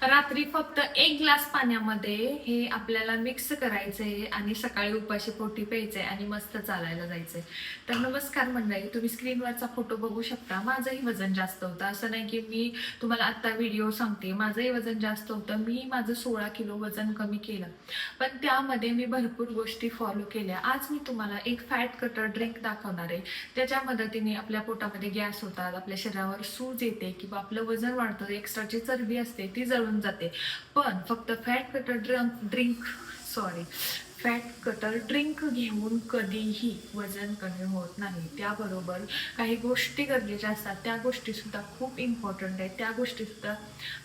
रात्री फक्त 1 ग्लास पाण्यामध्ये हे आपल्याला मिक्स करायचंय आणि सकाळी उपाशी पोटी प्यायचंय आणि मस्त चालायला जायचंय. तर नमस्कार मंडळी, तुम्ही स्क्रीनवरचा फोटो बघू शकता. माझंही वजन जास्त होतं, असं नाही की मी तुम्हाला आता व्हिडिओ सांगते. माझंही वजन जास्त होतं. मी माझं 16 किलो वजन कमी केलं, पण त्यामध्ये मी भरपूर गोष्टी फॉलो केल्या. आज मी तुम्हाला एक फॅट कटर ड्रिंक दाखवणार आहे. त्याच्या मदतीने आपल्या पोटामध्ये गॅस होतात, आपल्या शरीरावर सूज येते किंवा आपलं वजन वाढतं, एक्स्ट्राची चरबी असते ती जळून जाते. पण फक्त फॅट कटर ड्रिंक घेऊन कधीही वजन कमी होत नाही. त्याबरोबर काही गोष्टी गरजेच्या असतात, त्या गोष्टी सुद्धा खूप इम्पॉर्टंट आहेत. त्या गोष्टी सुद्धा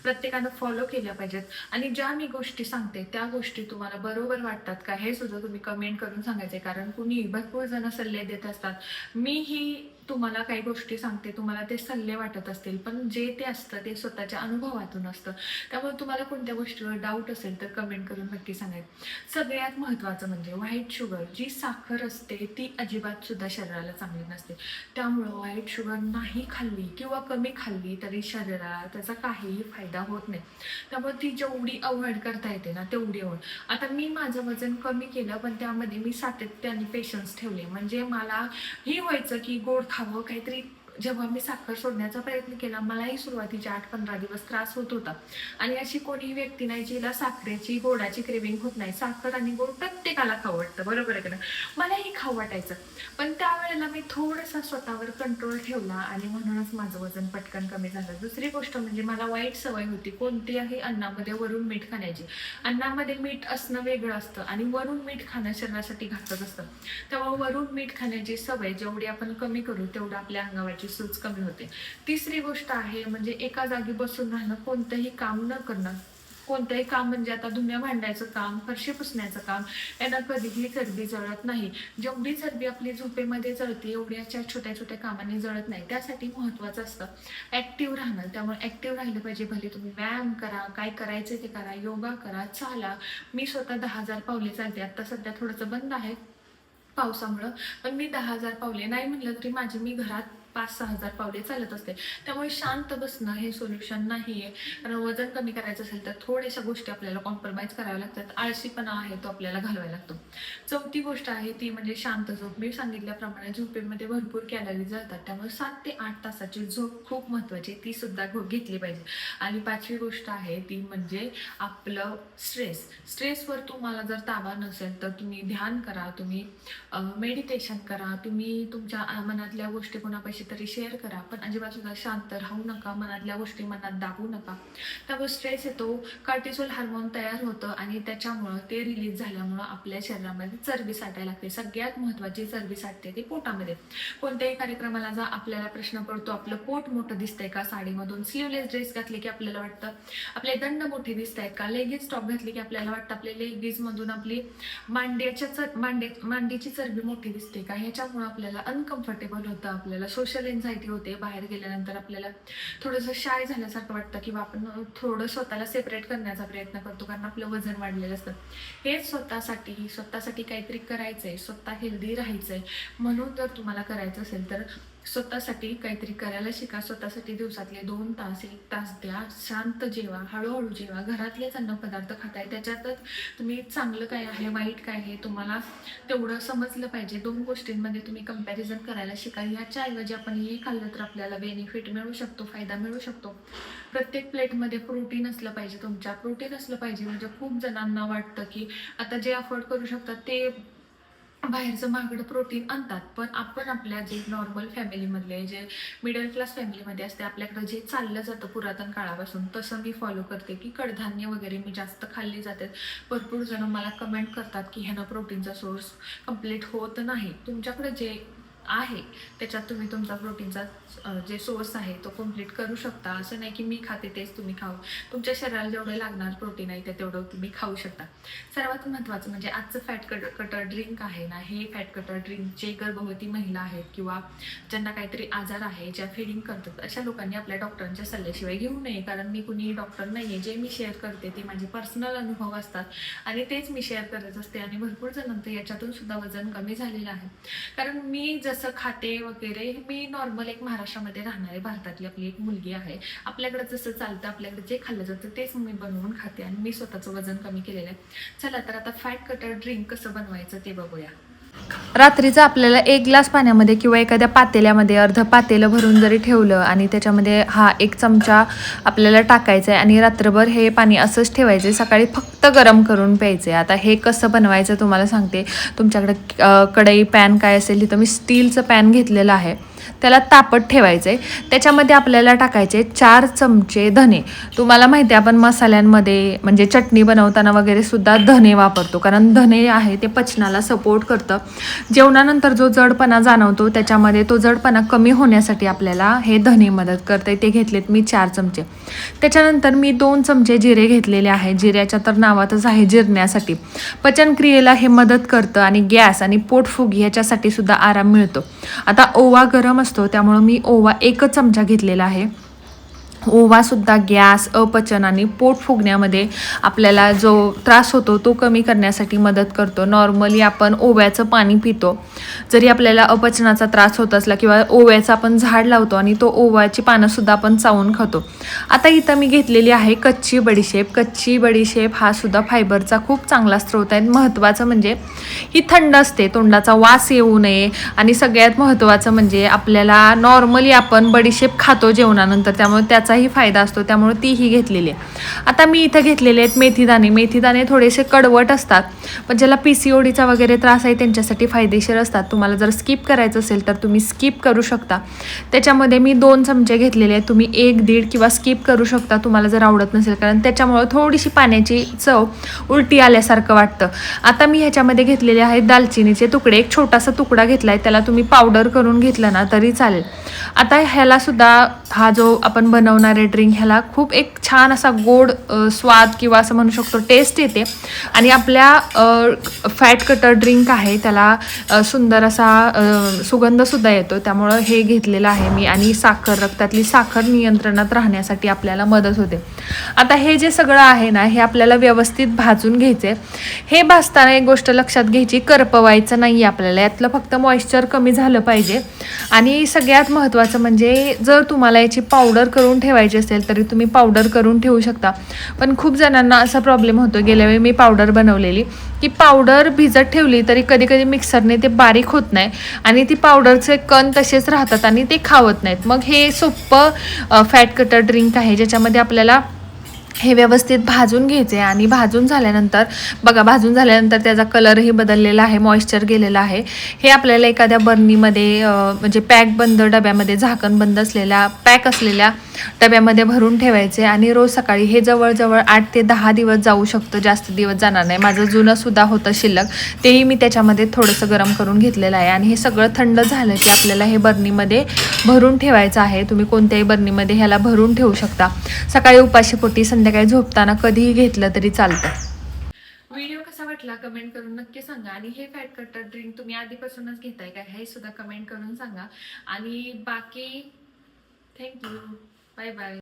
प्रत्येकानं फॉलो केल्या पाहिजेत. आणि ज्या मी गोष्टी सांगते त्या गोष्टी तुम्हाला बरोबर वाटतात का हे सुद्धा तुम्ही कमेंट करून सांगायचे. कारण कुणी भरपूर जण सल्ले देत असतात. मीही तुम्हाला काही गोष्टी सांगते, तुम्हाला ते सल्ले वाटत असतील, पण जे ते असतं ते स्वतःच्या अनुभवातून असतं. त्यामुळे तुम्हाला कोणत्या गोष्टीवर डाऊट असेल तर कमेंट करून नक्की सांगायचं. सगळ्यात महत्त्वाचं म्हणजे व्हाईट शुगर, जी साखर असते ती अजिबात सुद्धा शरीराला चांगली नसते. त्यामुळं व्हाईट शुगर नाही खाल्ली किंवा कमी खाल्ली तरी शरीराला त्याचा काहीही फायदा होत नाही. त्यामुळे ती जेवढी अवॉइड करता येते ना तेवढी अवॉइड. आता मी माझं वजन कमी केलं, पण त्यामध्ये मी सातत्याने पेशन्स ठेवले. म्हणजे मला हे व्हायचं की गोड खावं काहीतरी. जेव्हा मी साखर सोडण्याचा प्रयत्न केला, मलाही सुरुवातीचे 8-15 दिवस त्रास होत होता. आणि अशी कोणीही व्यक्ती नाही जिला साखरेची गोडाची क्रेविंग होत नाही. साखर आणि गोड प्रत्येकाला खाऊ वाटतं, बरोबर आहे का नाही? मलाही खाऊ वाटायचं, पण त्यावेळेला मी थोडासा स्वतःवर कंट्रोल ठेवला आणि म्हणूनच माझं वजन पटकन कमी झालं. दुसरी गोष्ट म्हणजे मला वाईट सवय होती कोणत्याही अन्नामध्ये वरून मीठ खाण्याची. अन्नामध्ये मीठ असणं वेगळं असतं आणि वरून मीठ खाणं शरीरासाठी घातक असतं. त्यामुळे वरून मीठ खाण्याची सवय जेवढी आपण कमी करू तेवढं आपल्या अंगावरची सूज कमी होते. तिसरी गोष्ट आहे म्हणजे एका जागी बसून राहणं, कोणतंही काम न करणं. कोणतंही काम म्हणजे आता धुण्या भांडायचं काम, फरशी पुसण्याचं काम, यांना कधीही चरबी जळत नाही. जेवढी चरबी आपली झोपेमध्ये जळते एवढ्याच्या छोट्या छोट्या कामांनी जळत नाही. त्यासाठी महत्त्वाचं असतं ॲक्टिव्ह राहणं. त्यामुळे ॲक्टिव्ह राहिलं पाहिजे. भले तुम्ही व्यायाम करा, काय करायचं ते करा, योगा करा, चाला. मी स्वतः 10,000 पावले चालते. आता सध्या थोडंसं बंद आहे पावसामुळं, पण मी 10,000 पावले नाही म्हटलं तरी माझी मी घरात 5-6,000 पावले चालत असते. त्यामुळे शांत बसणं हे सोल्युशन नाही आहे. कारण वजन कमी करायचं असेल तर थोड्याशा गोष्टी आपल्याला कॉम्प्रोमाइज कराव्या लागतात. आळशीपणा आहे तो आपल्याला घालवायला लागतो. चौथी गोष्ट आहे ती म्हणजे शांत झोप. मी सांगितल्याप्रमाणे झोपेमध्ये भरपूर कॅलरीज जातात, त्यामुळे 7 ते 8 तासाची झोप खूप महत्त्वाची, ती सुद्धा घेतली पाहिजे. आणि पाचवी गोष्ट आहे ती म्हणजे आपलं स्ट्रेसवर तुम्हाला जर ताबा नसेल तर तुम्ही ध्यान करा, तुम्ही मेडिटेशन करा, तुम्ही तुमच्या मनातल्या गोष्टी कोणापाशी तरी शेअर करा, पण अजिबात सुद्धा शांत राहू नका. मनातल्या गोष्टी मनात दाबू नका. त्यामुळे स्ट्रेस येतो, कॉर्टिसोल हार्मोन तयार होतं आणि त्याच्यामुळं ते रिलीज झाल्यामुळं आपल्या शरीरामध्ये चरबी साठायला लागते. सगळ्यात महत्त्वाची चरबी साठते ती पोटामध्ये. कोणत्याही कार्यक्रमाला जा, आपल्याला प्रश्न पडतो आपलं पोट मोठं दिसतंय का साडीमधून? स्लीवलेस ड्रेस घातले की आपल्याला वाटतं आपले दंड मोठे दिसत आहेत का? लेगीज टॉप घातले की आपल्याला वाटतं आपल्या लेगीजमधून आपली मांडीची चरबी मोठी दिसते का? ह्याच्यामुळे आपल्याला अनकम्फर्टेबल होतं, आपल्याला सोशल एन्झायटी होते. बाहेर गेल्यानंतर आपल्याला थोडंसं शाय झाल्यासारखं वाटतं किंवा आपण थोडं स्वतःला सेपरेट करण्याचा प्रयत्न करतो कारण आपलं वजन वाढलेलं असतं. हेच स्वतःसाठी काहीतरी करायचंय, स्वतः हेल्दी राहायचंय. म्हणून जर तुम्हाला करायचं असेल तर स्वतःसाठी काहीतरी करायला शिका. स्वतःसाठी दिवसातले 2 तास 1 तास द्या. शांत जेवा, हळूहळू जेवा. घरातलेच अन्नपदार्थ खाताय, त्याच्यातच तुम्ही चांगलं काय आहे वाईट काय आहे तुम्हाला तेवढं समजलं पाहिजे. 2 गोष्टींमध्ये तुम्ही कंपॅरिझन करायला शिका. याच्या ऐवजी आपण हे खाल्लं तर आपल्याला बेनिफिट मिळू शकतो, फायदा मिळू शकतो. प्रत्येक प्लेटमध्ये प्रोटीन असलं पाहिजे. तुमच्या प्रोटीन असलं पाहिजे. म्हणजे खूप जणांना वाटतं की आता जे अफोर्ड करू शकतात ते बाहेरचं महागडं प्रोटीन आणतात, पण आपण आपल्या जे नॉर्मल फॅमिलीमधले, जे मिडल क्लास फॅमिलीमध्ये असते, आपल्याकडं जे चाललं जातं पुरातन काळापासून, तसं मी फॉलो करते की कडधान्य वगैरे मी जास्त खाल्ली जातात. भरपूर जण मला कमेंट करतात की ह्यानं प्रोटीनचा सोर्स कंप्लीट होत नाही. तुमच्याकडे जे आहे त्याच्यात तुम्ही तुमचा प्रोटीनचा जे सोर्स आहे तो कंप्लीट करू शकता. असं नाही की मी खाते तेच तुम्ही खाऊ. तुमच्या शरीराला जेवढं लागणार प्रोटीन आहे ते तेवढं तुम्ही खाऊ शकता. सर्वात महत्त्वाचं म्हणजे आजचं फॅट कटर ड्रिंक आहे ना, हे फॅट कटर ड्रिंक जे गर्भवती महिला आहेत किंवा ज्यांना काहीतरी आजार आहे, ज्या फिडिंग करतात, अशा लोकांनी आपल्या डॉक्टरांच्या सल्ल्याशिवाय घेऊ नये. कारण मी कुणी डॉक्टर नाही आहे. जे मी शेअर करते ते माझे पर्सनल अनुभव असतात आणि तेच मी शेअर करत असते. आणि भरपूर जणांचं याच्यातून सुद्धा वजन कमी झालेलं आहे. कारण मी कसं खाते वगैरे, मी नॉर्मल एक महाराष्ट्रामध्ये राहणारी भारतातली आपली एक मुलगी आहे. आपल्याकडे जसं चालतं, आपल्याकडे जे खाल्लं जातं तेच मी बनवून खाते आणि मी स्वतःचं वजन कमी केलेलं आहे. चला तर आता फॅट कटर ड्रिंक कसं बनवायचं ते बघूया. रात्रीचं आपल्याला 1 ग्लास पाण्यामध्ये किंवा एखाद्या पातेल्यामध्ये अर्धं पातेलं भरून जरी ठेवलं आणि त्याच्यामध्ये हा 1 चमचा आपल्याला टाकायचा आहे आणि रात्रभर हे पाणी असंच ठेवायचं आहे. सकाळी फक्त गरम करून प्यायचं आहे. आता हे कसं बनवायचं तुम्हाला सांगते. तुमच्याकडे कढई पॅन काय असेल तिथं मी स्टीलचं पॅन घेतलेलं आहे. त्याला तापत ठेवायचं आहे. त्याच्यामध्ये आपल्याला टाकायचे 4 चमचे धने. तुम्हाला माहिती आहे आपण मसाल्यांमध्ये म्हणजे चटणी बनवताना वगैरे सुद्धा धने वापरतो, कारण धने आहे ते पचनाला सपोर्ट करतं. जेवणानंतर जो जडपणा जाणवतो त्याच्यामध्ये तो जडपणा कमी होण्यासाठी आपल्याला हे धने मदत करते. ते घेतलेत मी 4 चमचे. त्याच्यानंतर मी 2 चमचे जिरे घेतलेले आहे. जिऱ्याच्या तर नावातच आहे जिरण्यासाठी. पचनक्रियेला हे मदत करतं आणि गॅस आणि पोटफूग ह्याच्यासाठी सुद्धा आराम मिळतो. आता ओवा गरम असतो त्यामुळं मी ओवा 1 चमचा घेतलेला आहे. ओवासुद्धा गॅस, अपचन आणि पोट फुगण्यामध्ये आपल्याला जो त्रास होतो तो कमी करण्यासाठी मदत करतो. नॉर्मली आपण ओव्याचं पाणी पितो. जरी आपल्याला अपचनाचा त्रास होत असला किंवा ओव्याचं आपण झाड लावतो आणि तो ओव्याची पानंसुद्धा आपण चावून खातो. आता इथं मी घेतलेली आहे कच्ची बडीशेप. कच्ची बडीशेप हा सुद्धा फायबरचा खूप चांगला स्रोत आहे. महत्त्वाचं म्हणजे ही थंड असते, तोंडाचा वास येऊ नये आणि सगळ्यात महत्त्वाचं म्हणजे आपल्याला नॉर्मली आपण बडीशेप खातो जेवणानंतर, त्यामुळे त्याचाही फायदा असतो, त्यामुळे तीही घेतलेली आहे. आता मी इथं घेतलेले आहेत मेथीदाणे. मेथीदाणे थोडेसे कडवट असतात, पण ज्याला PCODचा वगैरे त्रास आहे त्यांच्यासाठी फायदेशीर असतात. तुम्हाला जर स्किप करायचं असेल तर तुम्ही स्किप करू शकता. त्याच्यामध्ये मी 2 चमचे घेतलेले आहेत. तुम्ही 1-1.5 किंवा स्किप करू शकता तुम्हाला जर आवडत नसेल, कारण त्याच्यामुळं थोडीशी पाण्याची चव उलटी आल्यासारखं वाटतं. आता मी ह्याच्यामध्ये घेतलेले आहेत दालचिनीचे तुकडे. एक छोटासा तुकडा घेतला आहे, त्याला तुम्ही पावडर करून घेतलं ना तरी चालेल. आता ह्याला सुद्धा हा जो आपण बनवणार आहे ड्रिंक, ह्याला खूप एक छान असा गोड स्वाद किंवा असं म्हणू शकतो टेस्ट येते आणि आपल्या फॅट कटर ड्रिंक आहे त्याला सुंदर असा सुगंधसुद्धा येतो. त्यामुळं हे घेतलेलं आहे मी. आणि साखर, रक्तातली साखर नियंत्रणात राहण्यासाठी आपल्याला मदत होते. आता हे जे सगळं आहे ना हे आपल्याला व्यवस्थित भाजून घ्यायचे. हे भाजताना एक गोष्ट लक्षात घ्यायची, करपवायचं नाही आपल्याला, यातलं फक्त मॉइश्चर कमी झालं पाहिजे. आणि सगळ्यात महत्त्वाचं म्हणजे जर तुम्हाला याची पावडर करून ठेवायची असेल तरी तुम्ही पावडर करून ठेवू शकता. पण खूप जणांना असा प्रॉब्लेम होतो, गेल्या वेळी मी पावडर बनवलेली की पावडर भिजत ठेवली तरी कधी कधी मिक्सरने ते बारीक होत नाही आणि ती पावडरचे कण तसेच राहतात आणि ते खावत नाहीत. मग हे सोप्पं फॅट कटर ड्रिंक आहे ज्याच्यामध्ये आपल्याला हे व्यवस्थित भाजून घ्यायचे. आणि भाजून झाल्यानंतर बघा, भाजून झाल्यानंतर त्याचा कलरही बदललेला आहे, मॉइश्चर गेलेला आहे. हे आपल्याला एखाद्या बर्नीमध्ये म्हणजे पॅक बंद डब्यामध्ये, झाकण बंद असलेल्या पॅक असलेल्या डब्यामध्ये भरून ठेवायचे आणि रोज सकाळी हे जवळजवळ 8 ते 10 दिवस जाऊ शकतं, जास्त दिवस जाणार नाही. माझं जुनंसुद्धा होतं शिल्लक, तेही मी त्याच्यामध्ये थोडंसं गरम करून घेतलेलं आहे. आणि हे सगळं थंड झालं की आपल्याला हे बर्नीमध्ये भरून ठेवायचं आहे. तुम्ही कोणत्याही बर्नीमध्ये ह्याला भरून ठेवू शकता. सकाळी उपाशीपोटी, संध्याकाळी झोपताना कधीही घेतलं तरी चालतं. व्हिडिओ कसा वाटला कमेंट करून नक्की सांगा. आणि हे फॅट कटर ड्रिंक तुम्ही आधीपासूनच घेताय का हे सुद्धा कमेंट करून सांगा. आणि बाकी थँक्यू, बाय बाय.